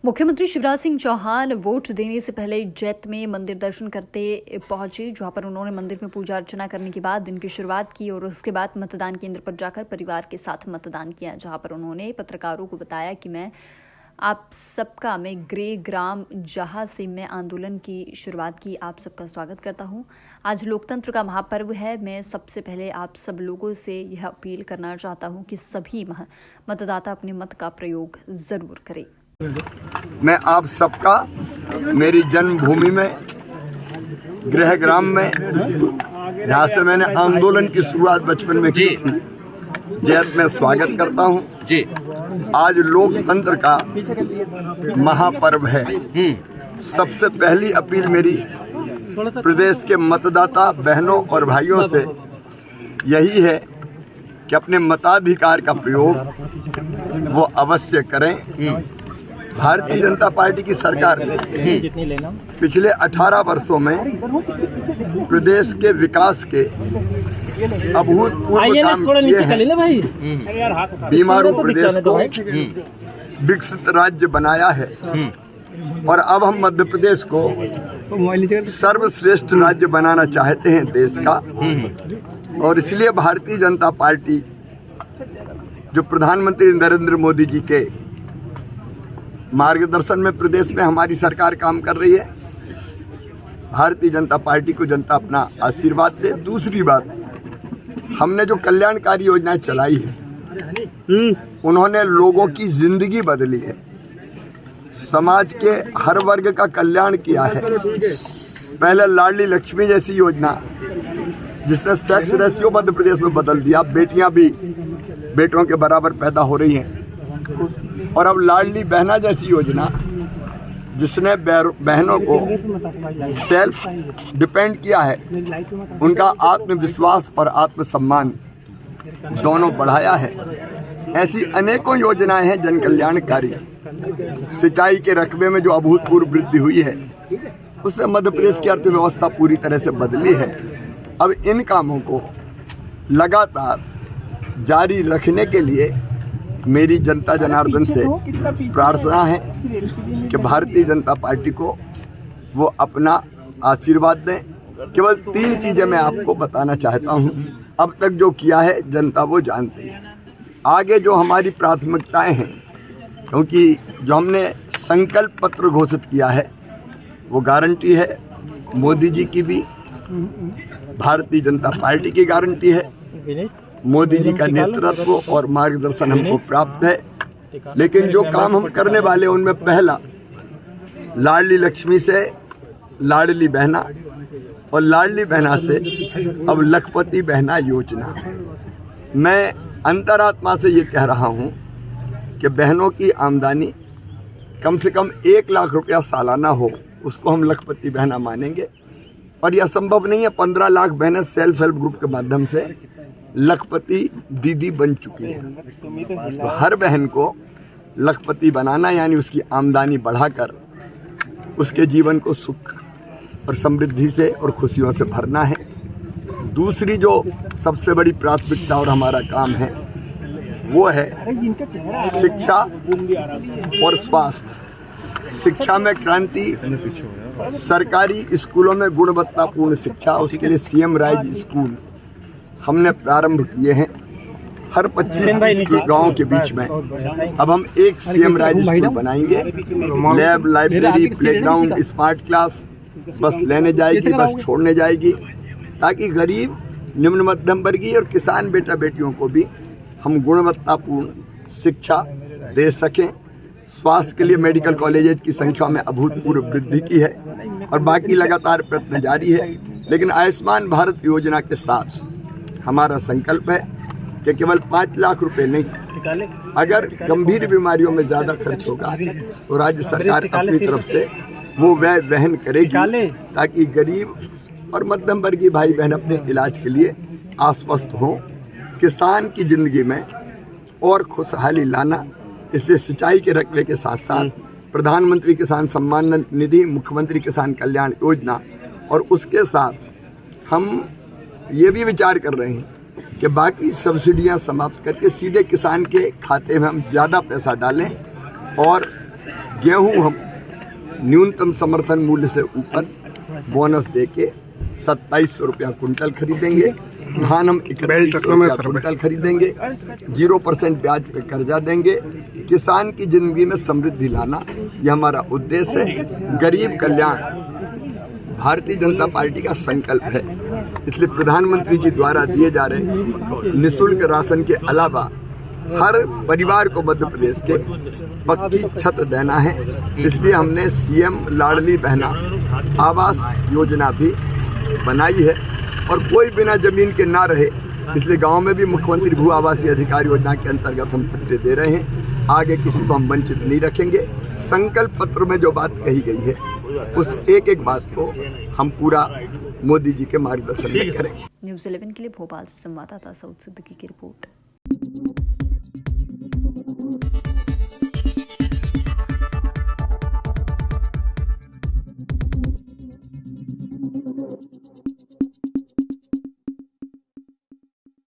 मुख्यमंत्री शिवराज सिंह चौहान वोट देने से पहले जैत में मंदिर दर्शन करते पहुंचे, जहां पर उन्होंने मंदिर में पूजा अर्चना करने के बाद दिन की शुरुआत की और उसके बाद मतदान केंद्र पर जाकर परिवार के साथ मतदान किया, जहां पर उन्होंने पत्रकारों को बताया कि मैं ग्रे ग्राम जहां से मैं आंदोलन की शुरुआत की, आप सबका स्वागत करता हूं। आज लोकतंत्र का महापर्व है। मैं सबसे पहले आप सब लोगों से यह अपील करना चाहता हूं कि सभी मतदाता अपने मत का प्रयोग जरूर करें। मैं आप सबका मेरी जन्मभूमि में गृह ग्राम में, जहाँ से मैंने आंदोलन की शुरुआत बचपन में की थी, जैत में स्वागत करता हूँ जी। आज लोकतंत्र का महापर्व है। सबसे पहली अपील मेरी प्रदेश के मतदाता बहनों और भाइयों से यही है कि अपने मताधिकार का प्रयोग वो अवश्य करें। भारतीय जनता पार्टी की सरकार ने पिछले 18 वर्षों में प्रदेश के विकास के अभूतपूर्व काम किए हैं। बीमारू प्रदेश को विकसित राज्य बनाया है और अब हम मध्य प्रदेश को सर्वश्रेष्ठ राज्य बनाना चाहते हैं देश का। और इसलिए भारतीय जनता पार्टी जो प्रधानमंत्री नरेंद्र मोदी जी के मार्गदर्शन में प्रदेश में हमारी सरकार काम कर रही है, भारतीय जनता पार्टी को जनता अपना आशीर्वाद दे। दूसरी बात, हमने जो कल्याणकारी योजनाएं चलाई है उन्होंने लोगों की जिंदगी बदली है, समाज के हर वर्ग का कल्याण किया है। पहले लाडली लक्ष्मी जैसी योजना जिसने सेक्स रेशियो मध्य प्रदेश में बदल दिया, बेटियां भी बेटों के बराबर पैदा हो रही हैं। और अब लाडली बहना जैसी योजना जिसने बहनों को सेल्फ डिपेंड किया है, उनका आत्मविश्वास और आत्मसम्मान दोनों बढ़ाया है। ऐसी अनेकों योजनाएं हैं जन कल्याणकारी। सिंचाई के रकबे में जो अभूतपूर्व वृद्धि हुई है उससे मध्य प्रदेश की अर्थव्यवस्था पूरी तरह से बदली है। अब इन कामों को लगातार जारी रखने के लिए मेरी जनता जनार्दन से प्रार्थना है कि भारतीय जनता पार्टी को वो अपना आशीर्वाद दें। केवल 3 चीज़ें मैं आपको बताना चाहता हूँ। अब तक जो किया है जनता वो जानती है। आगे जो हमारी प्राथमिकताएं हैं, क्योंकि जो हमने संकल्प पत्र घोषित किया है वो गारंटी है मोदी जी की भी, भारतीय जनता पार्टी की गारंटी है। मोदी जी का नेतृत्व और मार्गदर्शन हमको प्राप्त है। लेकिन जो काम हम करने वाले उनमें पहला, लाडली लक्ष्मी से लाडली बहना और लाडली बहना से अब लखपति बहना योजना। मैं अंतरात्मा से ये कह रहा हूँ कि बहनों की आमदनी कम से कम 1 लाख रुपया सालाना हो, उसको हम लखपति बहना मानेंगे। और यह संभव नहीं है। 15 लाख बहनें सेल्फ हेल्प ग्रुप के माध्यम से लखपति दीदी बन चुकी हैं। तो हर बहन को लखपति बनाना यानी उसकी आमदनी बढ़ाकर उसके जीवन को सुख और समृद्धि से और खुशियों से भरना है। दूसरी जो सबसे बड़ी प्राथमिकता और हमारा काम है वो है शिक्षा और स्वास्थ्य। शिक्षा में क्रांति, सरकारी स्कूलों में गुणवत्तापूर्ण शिक्षा, उसके लिए सीएम राइज स्कूल हमने प्रारंभ किए हैं हर 25 गाँव के बीच में। अब हम एक सीएम राइज स्कूल बनाएंगे। Lab, library, playground, smart class बस लेने जाएगी, बस छोड़ने जाएगी, ताकि गरीब, निम्न मध्यम वर्गीय और किसान बेटा बेटियों को भी हम गुणवत्तापूर्ण शिक्षा दे सकें। स्वास्थ्य के लिए मेडिकल कॉलेजेस की संख्या में अभूतपूर्व वृद्धि की है और बाकी लगातार प्रयत्न जारी है। लेकिन आयुष्मान भारत योजना के साथ हमारा संकल्प है कि केवल 5 लाख रुपए नहीं, अगर गंभीर बीमारियों में ज़्यादा खर्च होगा तो राज्य सरकार अपनी तरफ से वो व्यय वहन करेगी, ताकि गरीब और मध्यम वर्गीय भाई बहन अपने इलाज के लिए आश्वस्त हों। किसान की ज़िंदगी में और खुशहाली लाना, इसलिए सिंचाई के रकबे के साथ साथ प्रधानमंत्री किसान सम्मान निधि, मुख्यमंत्री किसान कल्याण योजना, और उसके साथ हम ये भी विचार कर रहे हैं कि बाकी सब्सिडियां समाप्त करके सीधे किसान के खाते में हम ज़्यादा पैसा डालें और गेहूं हम न्यूनतम समर्थन मूल्य से ऊपर बोनस देके 2700 रुपया कुंटल खरीदेंगे, धान हम 3100 रुपया कुंटल खरीदेंगे, 0% ब्याज पे कर्जा देंगे। किसान की जिंदगी में समृद्धि लाना ये हमारा उद्देश्य है। गरीब कल्याण भारतीय जनता पार्टी का संकल्प है। इसलिए प्रधानमंत्री जी द्वारा दिए जा रहे निःशुल्क राशन के अलावा हर परिवार को मध्य प्रदेश के पक्की छत देना है। इसलिए हमने सीएम लाडली बहना आवास योजना भी बनाई है और कोई बिना जमीन के ना रहे, इसलिए गांव में भी मुख्यमंत्री भू आवासीय अधिकार योजना के अंतर्गत हम पट्टे दे रहे हैं। आगे किसी को हम वंचित नहीं रखेंगे। संकल्प पत्र में जो बात कही गई है उस एक एक बात को हम पूरा मोदी जी के मार्गदर्शन में करेंगे। न्यूज़ 11 के लिए भोपाल से संवाददाता सऊद सिद्दीकी की रिपोर्ट।